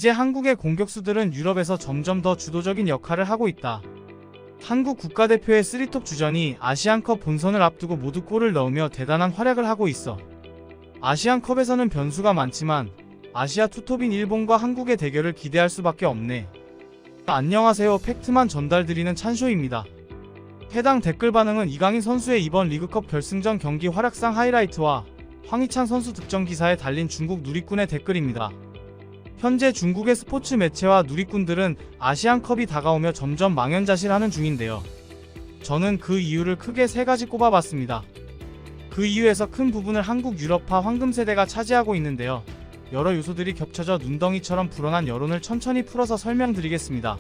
이제 한국의 공격수들은 유럽에서 점점 더 주도적인 역할을 하고 있다. 한국 국가대표의 3톱 주전이 아시안컵 본선을 앞두고 모두 골을 넣으며 대단한 활약을 하고 있어. 아시안컵에서는 변수가 많지만 아시아 투톱인 일본과 한국의 대결을 기대할 수밖에 없네. 안녕하세요. 팩트만 전달드리는 찬쇼입니다. 해당 댓글 반응은 이강인 선수의 이번 리그컵 결승전 경기 활약상 하이라이트와 황희찬 선수 득점 기사에 달린 중국 누리꾼의 댓글입니다. 현재 중국의 스포츠 매체와 누리꾼들은 아시안컵이 다가오며 점점 망연자실하는 중인데요. 저는 그 이유를 크게 3가지 꼽아봤습니다. 그 이유에서 큰 부분을 한국 유럽파 황금세대가 차지하고 있는데요. 여러 요소들이 겹쳐져 눈덩이처럼 불어난 여론을 천천히 풀어서 설명드리겠습니다.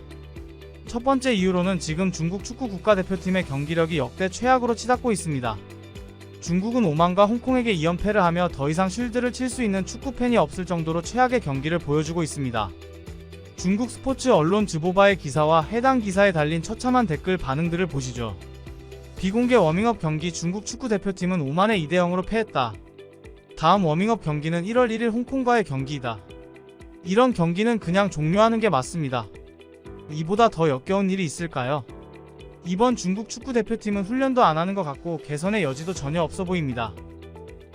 첫 번째 이유로는 지금 중국 축구 국가대표팀의 경기력이 역대 최악으로 치닫고 있습니다. 중국은 오만과 홍콩에게 2연패를 하며 더 이상 쉴드를 칠 수 있는 축구팬이 없을 정도로 최악의 경기를 보여주고 있습니다. 중국 스포츠 언론 즈보바의 기사와 해당 기사에 달린 처참한 댓글 반응들을 보시죠. 비공개 워밍업 경기 중국 축구대표팀은 오만에 2대0으로 패했다. 다음 워밍업 경기는 1월 1일 홍콩과의 경기이다. 이런 경기는 그냥 종료하는 게 맞습니다. 이보다 더 역겨운 일이 있을까요? 이번 중국 축구대표팀은 훈련도 안 하는 것 같고 개선의 여지도 전혀 없어 보입니다.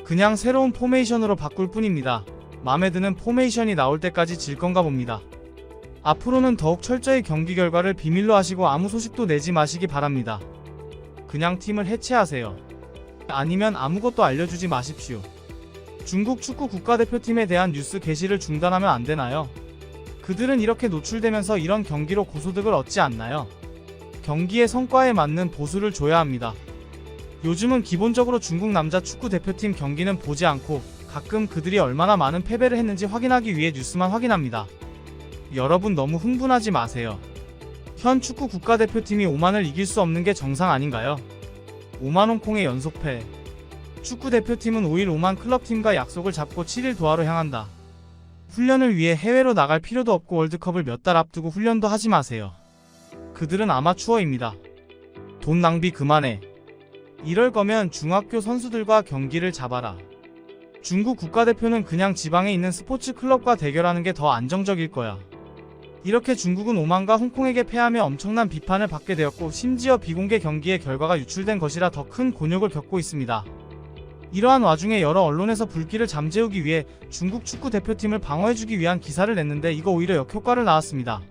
그냥 새로운 포메이션으로 바꿀 뿐입니다. 맘에 드는 포메이션이 나올 때까지 질 건가 봅니다. 앞으로는 더욱 철저히 경기 결과를 비밀로 하시고 아무 소식도 내지 마시기 바랍니다. 그냥 팀을 해체하세요. 아니면 아무것도 알려주지 마십시오. 중국 축구 국가대표팀에 대한 뉴스 게시를 중단하면 안 되나요? 그들은 이렇게 노출되면서 이런 경기로 고소득을 얻지 않나요? 경기의 성과에 맞는 보수를 줘야 합니다. 요즘은 기본적으로 중국 남자 축구 대표팀 경기는 보지 않고 가끔 그들이 얼마나 많은 패배를 했는지 확인하기 위해 뉴스만 확인합니다. 여러분 너무 흥분하지 마세요. 현 축구 국가대표팀이 오만을 이길 수 없는 게 정상 아닌가요? 오만 홍콩의 연속패. 축구 대표팀은 5일 오만 클럽팀과 약속을 잡고 7일 도하로 향한다. 훈련을 위해 해외로 나갈 필요도 없고 월드컵을 몇 달 앞두고 훈련도 하지 마세요. 그들은 아마추어입니다. 돈 낭비 그만해. 이럴 거면 중학교 선수들과 경기를 잡아라. 중국 국가대표는 그냥 지방에 있는 스포츠 클럽과 대결하는 게 더 안정적일 거야. 이렇게 중국은 오만과 홍콩에게 패하며 엄청난 비판을 받게 되었고 심지어 비공개 경기의 결과가 유출된 것이라 더 큰 곤욕을 겪고 있습니다. 이러한 와중에 여러 언론에서 불길을 잠재우기 위해 중국 축구 대표팀을 방어해주기 위한 기사를 냈는데 이거 오히려 역효과를 낳았습니다.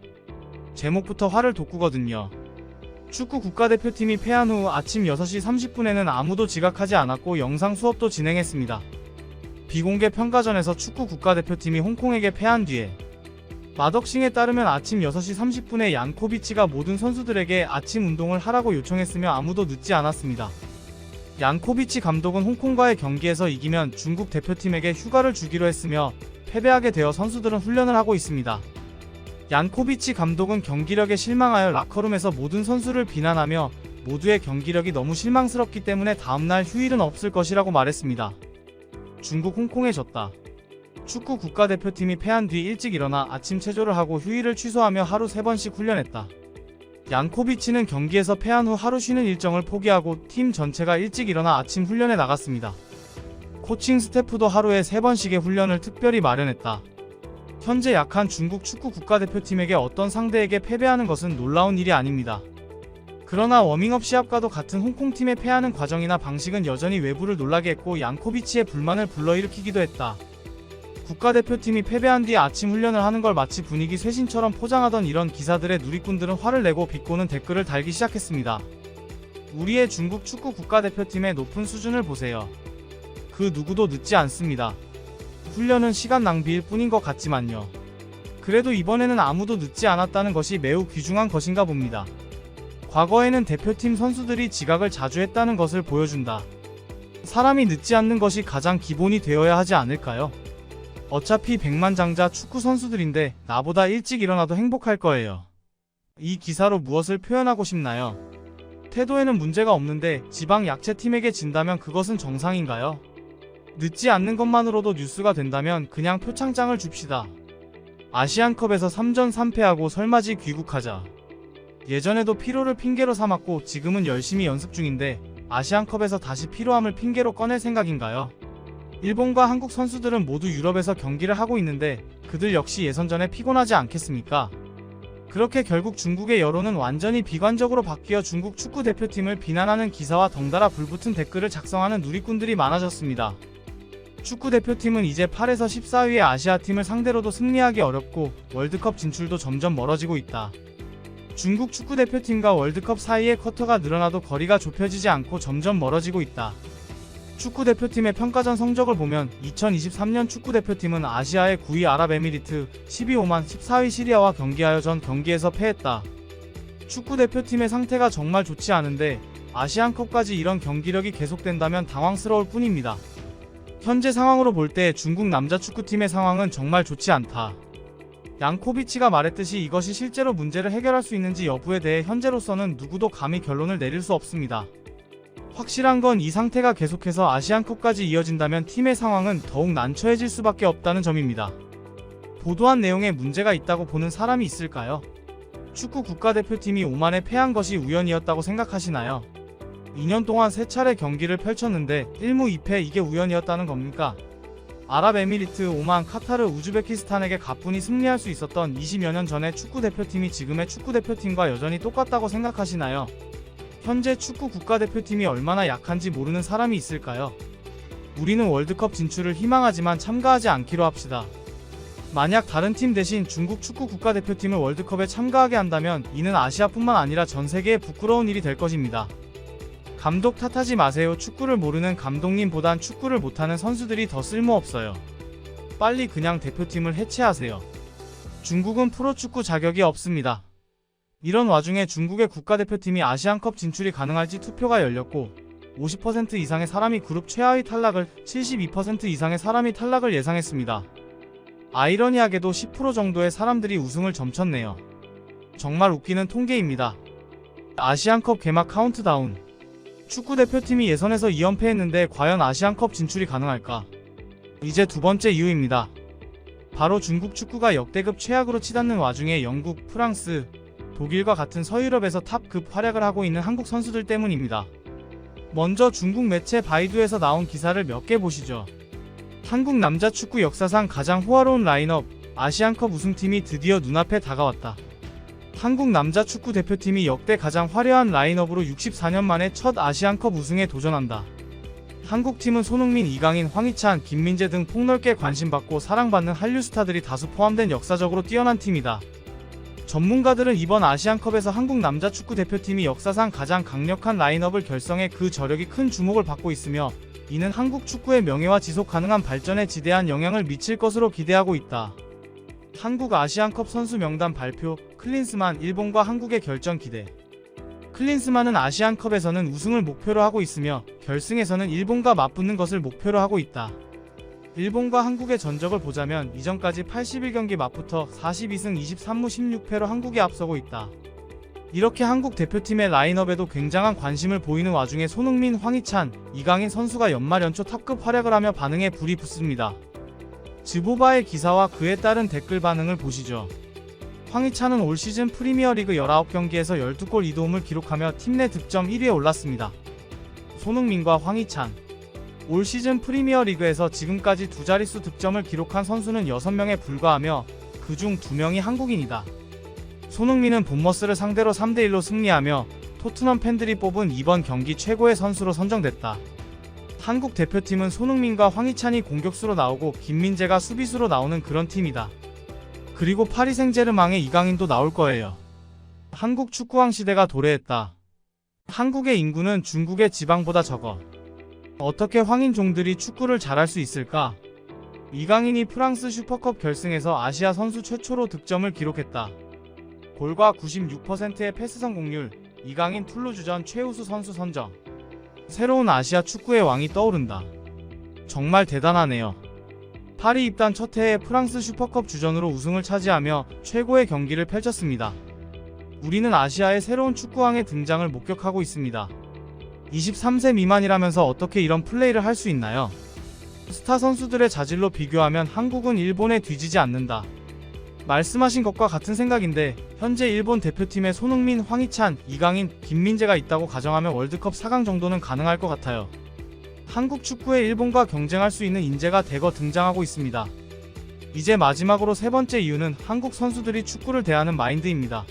제목부터 화를 돋구거든요. 축구 국가대표팀이 패한 후 아침 6시 30분에는 아무도 지각하지 않았고 영상 수업도 진행했습니다. 비공개 평가전에서 축구 국가대표팀이 홍콩에게 패한 뒤에 마덕싱에 따르면 아침 6시 30분에 얀코비치가 모든 선수들에게 아침 운동을 하라고 요청했으며 아무도 늦지 않았습니다. 얀코비치 감독은 홍콩과의 경기에서 이기면 중국 대표팀에게 휴가를 주기로 했으며 패배하게 되어 선수들은 훈련을 하고 있습니다. 얀코비치 감독은 경기력에 실망하여 라커룸에서 모든 선수를 비난하며 모두의 경기력이 너무 실망스럽기 때문에 다음날 휴일은 없을 것이라고 말했습니다. 중국 홍콩에 졌다. 축구 국가대표팀이 패한 뒤 일찍 일어나 아침 체조를 하고 휴일을 취소하며 하루 3번씩 훈련했다. 얀코비치는 경기에서 패한 후 하루 쉬는 일정을 포기하고 팀 전체가 일찍 일어나 아침 훈련에 나갔습니다. 코칭 스태프도 하루에 3번씩의 훈련을 특별히 마련했다. 현재 약한 중국 축구 국가대표팀에게 어떤 상대에게 패배하는 것은 놀라운 일이 아닙니다. 그러나 워밍업 시합과도 같은 홍콩팀에 패하는 과정이나 방식은 여전히 외부를 놀라게 했고 얀코비치의 불만을 불러일으키기도 했다. 국가대표팀이 패배한 뒤 아침 훈련을 하는 걸 마치 분위기 쇄신처럼 포장하던 이런 기사들에 누리꾼들은 화를 내고 비꼬는 댓글을 달기 시작했습니다. 우리의 중국 축구 국가대표팀의 높은 수준을 보세요. 그 누구도 늦지 않습니다. 훈련은 시간 낭비일 뿐인 것 같지만요. 그래도 이번에는 아무도 늦지 않았다는 것이 매우 귀중한 것인가 봅니다. 과거에는 대표팀 선수들이 지각을 자주 했다는 것을 보여준다. 사람이 늦지 않는 것이 가장 기본이 되어야 하지 않을까요? 어차피 백만장자 축구 선수들인데 나보다 일찍 일어나도 행복할 거예요. 이 기사로 무엇을 표현하고 싶나요? 태도에는 문제가 없는데 지방 약체팀에게 진다면 그것은 정상인가요? 늦지 않는 것만으로도 뉴스가 된다면 그냥 표창장을 줍시다. 아시안컵에서 3전 3패하고 설마지 귀국하자. 예전에도 피로를 핑계로 삼았고 지금은 열심히 연습 중인데 아시안컵에서 다시 피로함을 핑계로 꺼낼 생각인가요? 일본과 한국 선수들은 모두 유럽에서 경기를 하고 있는데 그들 역시 예선전에 피곤하지 않겠습니까? 그렇게 결국 중국의 여론은 완전히 비관적으로 바뀌어 중국 축구 대표팀을 비난하는 기사와 덩달아 불붙은 댓글을 작성하는 누리꾼들이 많아졌습니다. 축구 대표팀은 이제 8에서 14위의 아시아팀을 상대로도 승리하기 어렵고 월드컵 진출도 점점 멀어지고 있다. 중국 축구 대표팀과 월드컵 사이의 쿼터가 늘어나도 거리가 좁혀지지 않고 점점 멀어지고 있다. 축구 대표팀의 평가전 성적을 보면 2023년 축구 대표팀은 아시아의 9위 아랍에미리트, 12위 오만, 14위 시리아와 경기하여 전 경기에서 패했다. 축구 대표팀의 상태가 정말 좋지 않은데 아시안컵까지 이런 경기력이 계속된다면 당황스러울 뿐입니다. 현재 상황으로 볼 때 중국 남자 축구팀의 상황은 정말 좋지 않다. 양코비치가 말했듯이 이것이 실제로 문제를 해결할 수 있는지 여부에 대해 현재로서는 누구도 감히 결론을 내릴 수 없습니다. 확실한 건 이 상태가 계속해서 아시안컵까지 이어진다면 팀의 상황은 더욱 난처해질 수밖에 없다는 점입니다. 보도한 내용에 문제가 있다고 보는 사람이 있을까요? 축구 국가대표팀이 오만에 패한 것이 우연이었다고 생각하시나요? 2년 동안 3차례 경기를 펼쳤는데 1무 2패 이게 우연이었다는 겁니까? 아랍에미리트, 오만, 카타르, 우즈베키스탄에게 가뿐히 승리할 수 있었던 20여 년 전의 축구대표팀이 지금의 축구대표팀과 여전히 똑같다고 생각하시나요? 현재 축구 국가대표팀이 얼마나 약한지 모르는 사람이 있을까요? 우리는 월드컵 진출을 희망하지만 참가하지 않기로 합시다. 만약 다른 팀 대신 중국 축구 국가대표팀을 월드컵에 참가하게 한다면 이는 아시아뿐만 아니라 전 세계에 부끄러운 일이 될 것입니다. 감독 탓하지 마세요. 축구를 모르는 감독님보단 축구를 못하는 선수들이 더 쓸모없어요. 빨리 그냥 대표팀을 해체하세요. 중국은 프로축구 자격이 없습니다. 이런 와중에 중국의 국가대표팀이 아시안컵 진출이 가능할지 투표가 열렸고 50% 이상의 사람이 그룹 최하위 탈락을, 72% 이상의 사람이 탈락을 예상했습니다. 아이러니하게도 10% 정도의 사람들이 우승을 점쳤네요. 정말 웃기는 통계입니다. 아시안컵 개막 카운트다운. 축구대표팀이 예선에서 2연패했는데 과연 아시안컵 진출이 가능할까? 이제 두 번째 이유입니다. 바로 중국 축구가 역대급 최악으로 치닫는 와중에 영국, 프랑스, 독일과 같은 서유럽에서 탑급 활약을 하고 있는 한국 선수들 때문입니다. 먼저 중국 매체 바이두에서 나온 기사를 몇 개 보시죠. 한국 남자 축구 역사상 가장 호화로운 라인업, 아시안컵 우승팀이 드디어 눈앞에 다가왔다. 한국 남자 축구 대표팀이 역대 가장 화려한 라인업으로 64년 만에 첫 아시안컵 우승에 도전한다. 한국팀은 손흥민, 이강인, 황희찬, 김민재 등 폭넓게 관심받고 사랑받는 한류 스타들이 다수 포함된 역사적으로 뛰어난 팀이다. 전문가들은 이번 아시안컵에서 한국 남자 축구 대표팀이 역사상 가장 강력한 라인업을 결성해 그 저력이 큰 주목을 받고 있으며 이는 한국 축구의 명예와 지속 가능한 발전에 지대한 영향을 미칠 것으로 기대하고 있다. 한국 아시안컵 선수 명단 발표. 클린스만, 일본과 한국의 결전 기대. 클린스만은 아시안컵에서는 우승을 목표로 하고 있으며 결승에서는 일본과 맞붙는 것을 목표로 하고 있다. 일본과 한국의 전적을 보자면 이전까지 81경기 맞붙어 42승 23무 16패로 한국이 앞서고 있다. 이렇게 한국 대표팀의 라인업에도 굉장한 관심을 보이는 와중에 손흥민, 황희찬, 이강인 선수가 연말 연초 탑급 활약을 하며 반응에 불이 붙습니다. 즈보바의 기사와 그에 따른 댓글 반응을 보시죠. 황희찬은 올 시즌 프리미어리그 19경기에서 12골 2도움을 기록하며 팀 내 득점 1위에 올랐습니다. 손흥민과 황희찬. 올 시즌 프리미어리그에서 지금까지 두 자릿수 득점을 기록한 선수는 6명에 불과하며 그중 2명이 한국인이다. 손흥민은 본머스를 상대로 3대1로 승리하며 토트넘 팬들이 뽑은 이번 경기 최고의 선수로 선정됐다. 한국 대표팀은 손흥민과 황희찬이 공격수로 나오고 김민재가 수비수로 나오는 그런 팀이다. 그리고 파리 생제르맹의 이강인도 나올 거예요. 한국 축구왕 시대가 도래했다. 한국의 인구는 중국의 지방보다 적어. 어떻게 황인종들이 축구를 잘할 수 있을까? 이강인이 프랑스 슈퍼컵 결승에서 아시아 선수 최초로 득점을 기록했다. 골과 96%의 패스 성공률, 이강인 툴루즈전 최우수 선수 선정. 새로운 아시아 축구의 왕이 떠오른다. 정말 대단하네요. 파리 입단 첫 해에 프랑스 슈퍼컵 주전으로 우승을 차지하며 최고의 경기를 펼쳤습니다. 우리는 아시아의 새로운 축구왕의 등장을 목격하고 있습니다. 23세 미만이라면서 어떻게 이런 플레이를 할 수 있나요? 스타 선수들의 자질로 비교하면 한국은 일본에 뒤지지 않는다. 말씀하신 것과 같은 생각인데 현재 일본 대표팀에 손흥민, 황희찬, 이강인, 김민재가 있다고 가정하면 월드컵 4강 정도는 가능할 것 같아요. 한국 축구에 일본과 경쟁할 수 있는 인재가 대거 등장하고 있습니다. 이제 마지막으로 세 번째 이유는 한국 선수들이 축구를 대하는 마인드입니다.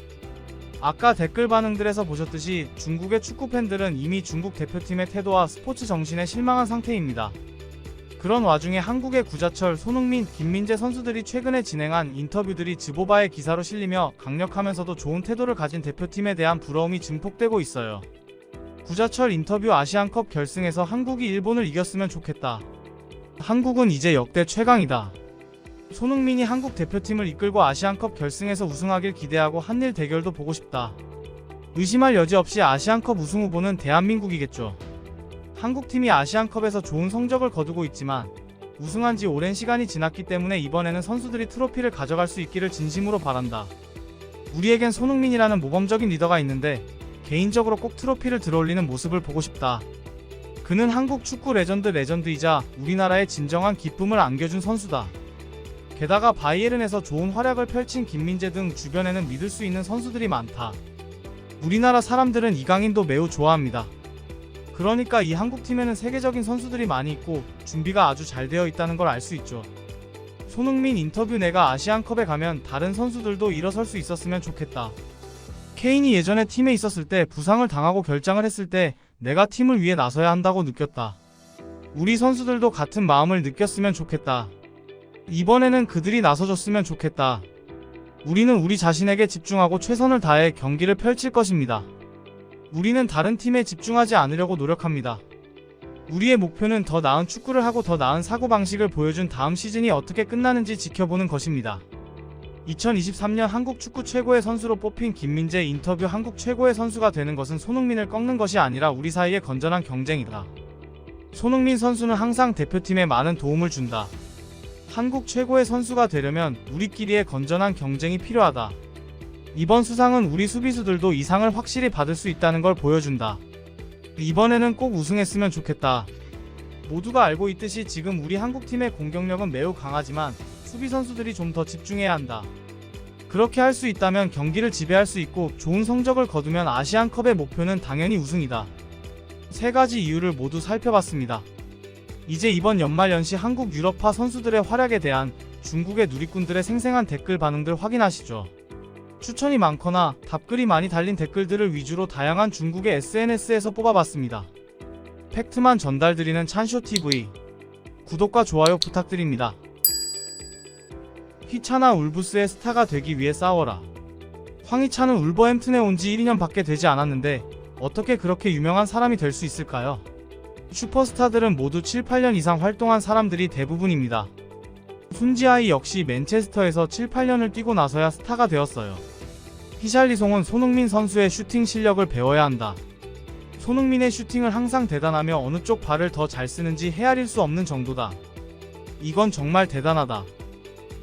아까 댓글 반응들에서 보셨듯이 중국의 축구 팬들은 이미 중국 대표팀의 태도와 스포츠 정신에 실망한 상태입니다. 그런 와중에 한국의 구자철, 손흥민, 김민재 선수들이 최근에 진행한 인터뷰들이 즈보바의 기사로 실리며 강력하면서도 좋은 태도를 가진 대표팀에 대한 부러움이 증폭되고 있어요. 구자철 인터뷰: 아시안컵 결승에서 한국이 일본을 이겼으면 좋겠다. 한국은 이제 역대 최강이다. 손흥민이 한국 대표팀을 이끌고 아시안컵 결승에서 우승하길 기대하고 한일 대결도 보고 싶다. 의심할 여지 없이 아시안컵 우승 후보는 대한민국이겠죠. 한국팀이 아시안컵에서 좋은 성적을 거두고 있지만 우승한 지 오랜 시간이 지났기 때문에 이번에는 선수들이 트로피를 가져갈 수 있기를 진심으로 바란다. 우리에겐 손흥민이라는 모범적인 리더가 있는데 개인적으로 꼭 트로피를 들어올리는 모습을 보고 싶다. 그는 한국 축구 레전드이자 우리나라에 진정한 기쁨을 안겨준 선수다. 게다가 바이에른에서 좋은 활약을 펼친 김민재 등 주변에는 믿을 수 있는 선수들이 많다. 우리나라 사람들은 이강인도 매우 좋아합니다. 그러니까 이 한국팀에는 세계적인 선수들이 많이 있고 준비가 아주 잘 되어 있다는 걸 알 수 있죠. 손흥민 인터뷰: 내가 아시안컵에 가면 다른 선수들도 일어설 수 있었으면 좋겠다. 케인이 예전에 팀에 있었을 때 부상을 당하고 결장을 했을 때 내가 팀을 위해 나서야 한다고 느꼈다. 우리 선수들도 같은 마음을 느꼈으면 좋겠다. 이번에는 그들이 나서줬으면 좋겠다. 우리는 우리 자신에게 집중하고 최선을 다해 경기를 펼칠 것입니다. 우리는 다른 팀에 집중하지 않으려고 노력합니다. 우리의 목표는 더 나은 축구를 하고 더 나은 사고방식을 보여준 다음 시즌이 어떻게 끝나는지 지켜보는 것입니다. 2023년 한국 축구 최고의 선수로 뽑힌 김민재 인터뷰: 한국 최고의 선수가 되는 것은 손흥민을 꺾는 것이 아니라 우리 사이의 건전한 경쟁이다. 손흥민 선수는 항상 대표팀에 많은 도움을 준다. 한국 최고의 선수가 되려면 우리끼리의 건전한 경쟁이 필요하다. 이번 수상은 우리 수비수들도 이 상을 확실히 받을 수 있다는 걸 보여준다. 이번에는 꼭 우승했으면 좋겠다. 모두가 알고 있듯이 지금 우리 한국팀의 공격력은 매우 강하지만 수비 선수들이 좀 더 집중해야 한다. 그렇게 할 수 있다면 경기를 지배할 수 있고 좋은 성적을 거두면 아시안컵의 목표는 당연히 우승이다. 세 가지 이유를 모두 살펴봤습니다. 이제 이번 연말연시 한국 유럽파 선수들의 활약에 대한 중국의 누리꾼들의 생생한 댓글 반응들 확인하시죠. 추천이 많거나 답글이 많이 달린 댓글들을 위주로 다양한 중국의 SNS에서 뽑아봤습니다. 팩트만 전달드리는 찬쇼TV. 구독과 좋아요 부탁드립니다. 휘차나 울브스의 스타가 되기 위해 싸워라. 황희찬은 울버햄튼에 온 지 1~2년 밖에 되지 않았는데 어떻게 그렇게 유명한 사람이 될 수 있을까요? 슈퍼스타들은 모두 7~8년 이상 활동한 사람들이 대부분입니다. 순지아이 역시 맨체스터에서 7~8년을 뛰고 나서야 스타가 되었어요. 히샬리송은 손흥민 선수의 슈팅 실력을 배워야 한다. 손흥민의 슈팅을 항상 대단하며 어느 쪽 발을 더 잘 쓰는지 헤아릴 수 없는 정도다. 이건 정말 대단하다.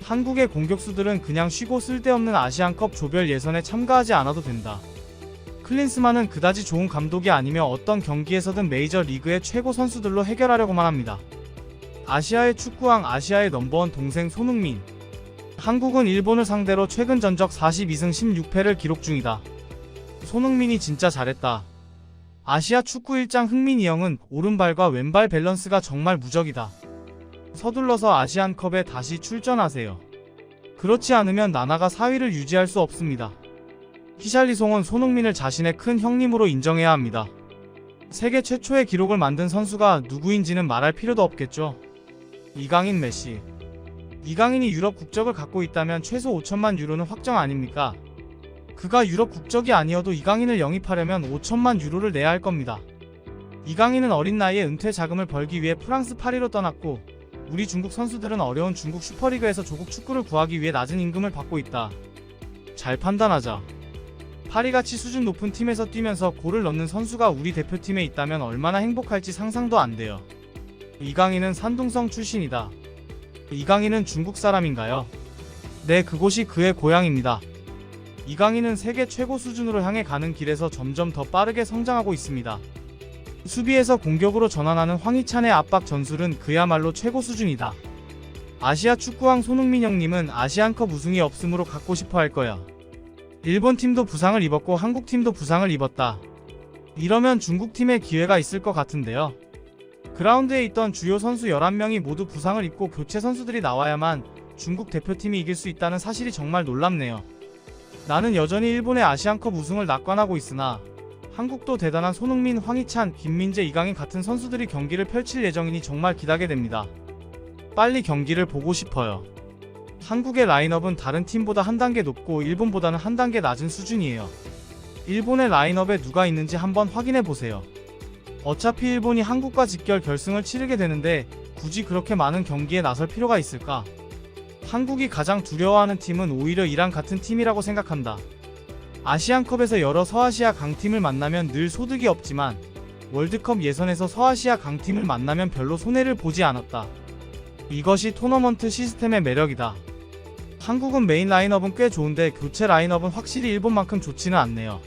한국의 공격수들은 그냥 쉬고 쓸데없는 아시안컵 조별 예선에 참가하지 않아도 된다. 클린스만은 그다지 좋은 감독이 아니며 어떤 경기에서든 메이저 리그의 최고 선수들로 해결하려고만 합니다. 아시아의 축구왕, 아시아의 넘버원 동생 손흥민. 한국은 일본을 상대로 최근 전적 42승 16패를 기록 중이다. 손흥민이 진짜 잘했다. 아시아 축구 일장 흥민이 형은 오른발과 왼발 밸런스가 정말 무적이다. 서둘러서 아시안컵에 다시 출전하세요. 그렇지 않으면 나나가 4위를 유지할 수 없습니다. 히샬리송은 손흥민을 자신의 큰 형님으로 인정해야 합니다. 세계 최초의 기록을 만든 선수가 누구인지는 말할 필요도 없겠죠. 이강인, 메시. 이강인이 유럽 국적을 갖고 있다면 최소 5천만 유로는 확정 아닙니까? 그가 유럽 국적이 아니어도 이강인을 영입하려면 5천만 유로를 내야 할 겁니다. 이강인은 어린 나이에 은퇴 자금을 벌기 위해 프랑스 파리로 떠났고 우리 중국 선수들은 어려운 중국 슈퍼리그에서 조국 축구를 구하기 위해 낮은 임금을 받고 있다. 잘 판단하자. 파리같이 수준 높은 팀에서 뛰면서 골을 넣는 선수가 우리 대표팀에 있다면 얼마나 행복할지 상상도 안 돼요. 이강인은 산둥성 출신이다. 이강인은 중국 사람인가요? 네, 그곳이 그의 고향입니다. 이강인은 세계 최고 수준으로 향해 가는 길에서 점점 더 빠르게 성장하고 있습니다. 수비에서 공격으로 전환하는 황희찬의 압박 전술은 그야말로 최고 수준이다. 아시아 축구왕 손흥민 형님은 아시안컵 우승이 없으므로 갖고 싶어 할 거야. 일본 팀도 부상을 입었고 한국 팀도 부상을 입었다. 이러면 중국 팀에 기회가 있을 것 같은데요. 그라운드에 있던 주요 선수 11명이 모두 부상을 입고 교체 선수들이 나와야만 중국 대표팀이 이길 수 있다는 사실이 정말 놀랍네요. 나는 여전히 일본의 아시안컵 우승을 낙관하고 있으나 한국도 대단한 손흥민, 황희찬, 김민재, 이강인 같은 선수들이 경기를 펼칠 예정이니 정말 기대하게 됩니다. 빨리 경기를 보고 싶어요. 한국의 라인업은 다른 팀보다 한 단계 높고 일본보다는 한 단계 낮은 수준이에요. 일본의 라인업에 누가 있는지 한번 확인해 보세요. 어차피 일본이 한국과 직결 결승을 치르게 되는데 굳이 그렇게 많은 경기에 나설 필요가 있을까? 한국이 가장 두려워하는 팀은 오히려 이란 같은 팀이라고 생각한다. 아시안컵에서 여러 서아시아 강팀을 만나면 늘 소득이 없지만 월드컵 예선에서 서아시아 강팀을 만나면 별로 손해를 보지 않았다. 이것이 토너먼트 시스템의 매력이다. 한국은 메인 라인업은 꽤 좋은데 교체 라인업은 확실히 일본만큼 좋지는 않네요.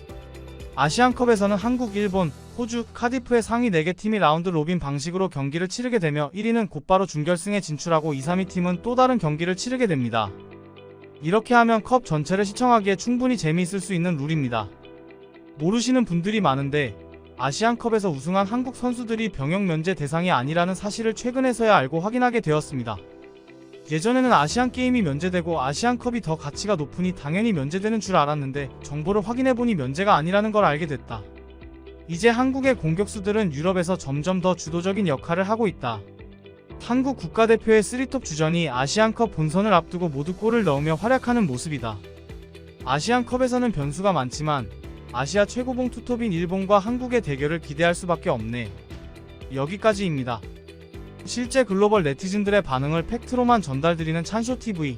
아시안컵에서는 한국, 일본, 호주, 카디프의 상위 4개 팀이 라운드 로빈 방식으로 경기를 치르게 되며 1위는 곧바로 준결승에 진출하고 2, 3위 팀은 또 다른 경기를 치르게 됩니다. 이렇게 하면 컵 전체를 시청하기에 충분히 재미있을 수 있는 룰입니다. 모르시는 분들이 많은데 아시안컵에서 우승한 한국 선수들이 병역 면제 대상이 아니라는 사실을 최근에서야 알고 확인하게 되었습니다. 예전에는 아시안게임이 면제되고 아시안컵이 더 가치가 높으니 당연히 면제되는 줄 알았는데 정보를 확인해보니 면제가 아니라는 걸 알게 됐다. 이제 한국의 공격수들은 유럽에서 점점 더 주도적인 역할을 하고 있다. 한국 국가대표의 3톱 주전이 아시안컵 본선을 앞두고 모두 골을 넣으며 활약하는 모습이다. 아시안컵에서는 변수가 많지만 아시아 최고봉 투톱인 일본과 한국의 대결을 기대할 수밖에 없네. 여기까지입니다. 실제 글로벌 네티즌들의 반응을 팩트로만 전달드리는 찬쇼TV.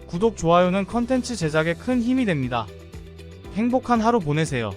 구독, 좋아요는 컨텐츠 제작에 큰 힘이 됩니다. 행복한 하루 보내세요.